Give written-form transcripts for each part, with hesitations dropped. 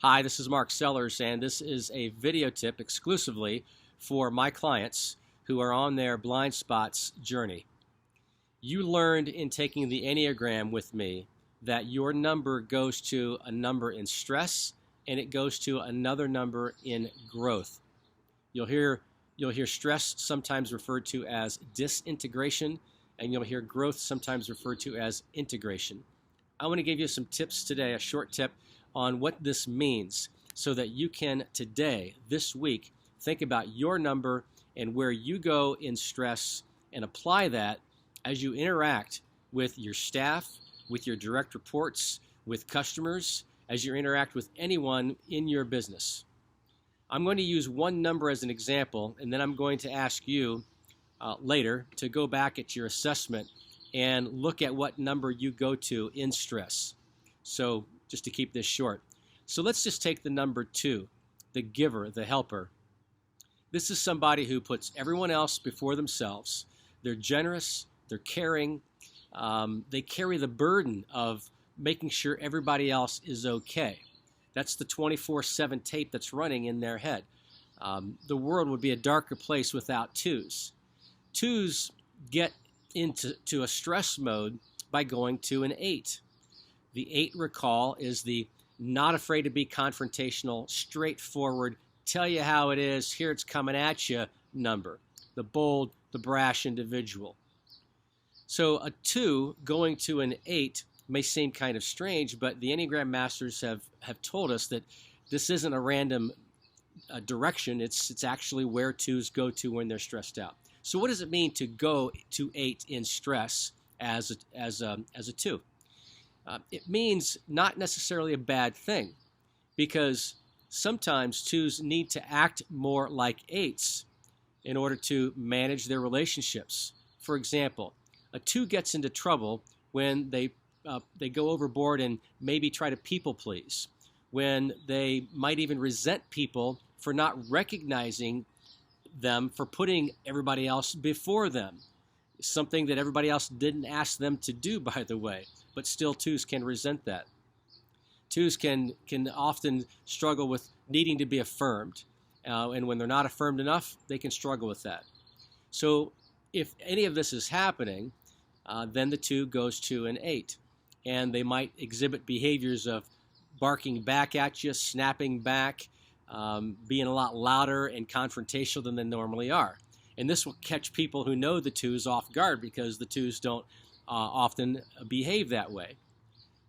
Hi, this is Mark Sellers, and this is a video tip exclusively for my clients who are on their blind spots journey. You learned in taking the enneagram with me that your number goes to a number in stress and it goes to another number in growth. You'll hear stress sometimes referred to as disintegration, and you'll hear growth sometimes referred to as integration. I want to give you some tips today, a short tip on what this means so that you can today, this week, think about your number and where you go in stress and apply that as you interact with your staff, with your direct reports, with customers, as you interact with anyone in your business. I'm going to use one number as an example, and then I'm going to ask you later to go back at your assessment and look at what number you go to in stress. So just to keep this short. So let's just take the number 2, the giver, the helper. This is somebody who puts everyone else before themselves. They're generous, they're caring, they carry the burden of making sure everybody else is okay. That's the 24/7 tape that's running in their head. The world would be a darker place without 2s. 2s get into a stress mode by going to an 8. The 8, recall, is the not afraid to be confrontational, straightforward, tell you how it is, here it's coming at you number. The bold, the brash individual. So a 2 going to an 8 may seem kind of strange, but the Enneagram Masters have told us that this isn't a random direction. It's actually where 2s go to when they're stressed out. So what does it mean to go to 8 in stress as a 2? It means not necessarily a bad thing, because sometimes 2s need to act more like 8s in order to manage their relationships. For example, a 2 gets into trouble when they go overboard and maybe try to people please, when they might even resent people for not recognizing them for putting everybody else before them. Something that everybody else didn't ask them to do, by the way, but still 2s can resent that. 2s can often struggle with needing to be affirmed, and when they're not affirmed enough, they can struggle with that. So if any of this is happening, then the 2 goes to an 8, and they might exhibit behaviors of barking back at you, snapping back, being a lot louder and confrontational than they normally are. And this will catch people who know the 2s off guard, because the 2s don't often behave that way.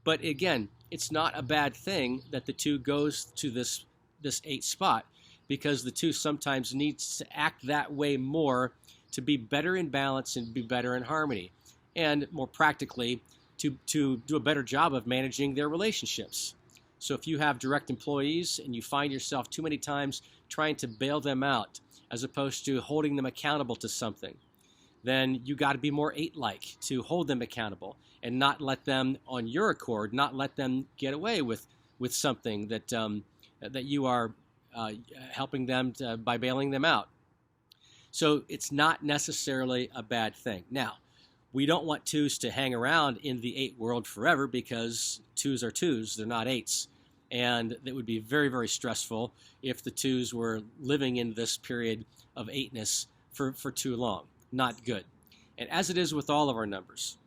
But again, it's not a bad thing that the 2 goes to this 8 spot, because the 2 sometimes needs to act that way more to be better in balance and be better in harmony, and more practically to do a better job of managing their relationships. So if you have direct employees and you find yourself too many times trying to bail them out as opposed to holding them accountable to something, then you got to be more 8-like to hold them accountable and not let them, on your accord, not let them get away with something that you are helping them by bailing them out. So it's not necessarily a bad thing. Now, we don't want 2s to hang around in the 8 world forever, because 2s are 2s, they're not 8s. And it would be very, very stressful if the 2s were living in this period of 8ness for too long. Not good. And as it is with all of our numbers,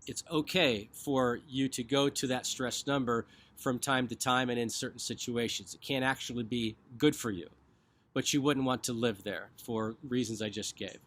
it's okay for you to go to that stress number from time to time and in certain situations. It can actually be good for you, but you wouldn't want to live there for reasons I just gave.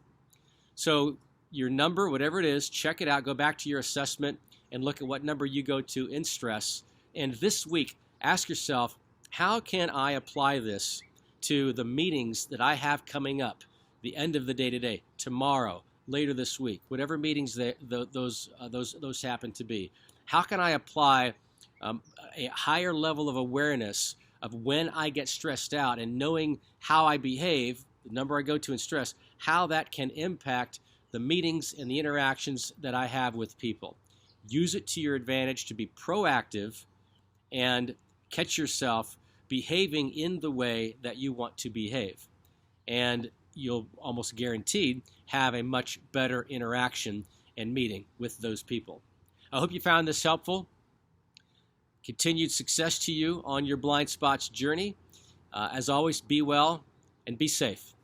So your number, whatever it is, check it out, go back to your assessment and look at what number you go to in stress. And this week, ask yourself, how can I apply this to the meetings that I have coming up, the end of the day today, tomorrow, later this week, whatever meetings those happen to be? How can I apply a higher level of awareness of when I get stressed out, and knowing how I behave, the number I go to in stress, how that can impact the meetings and the interactions that I have with people? Use it to your advantage to be proactive and catch yourself behaving in the way that you want to behave. And you'll almost guaranteed have a much better interaction and meeting with those people. I hope you found this helpful. Continued success to you on your blind spots journey. As always, be well and be safe.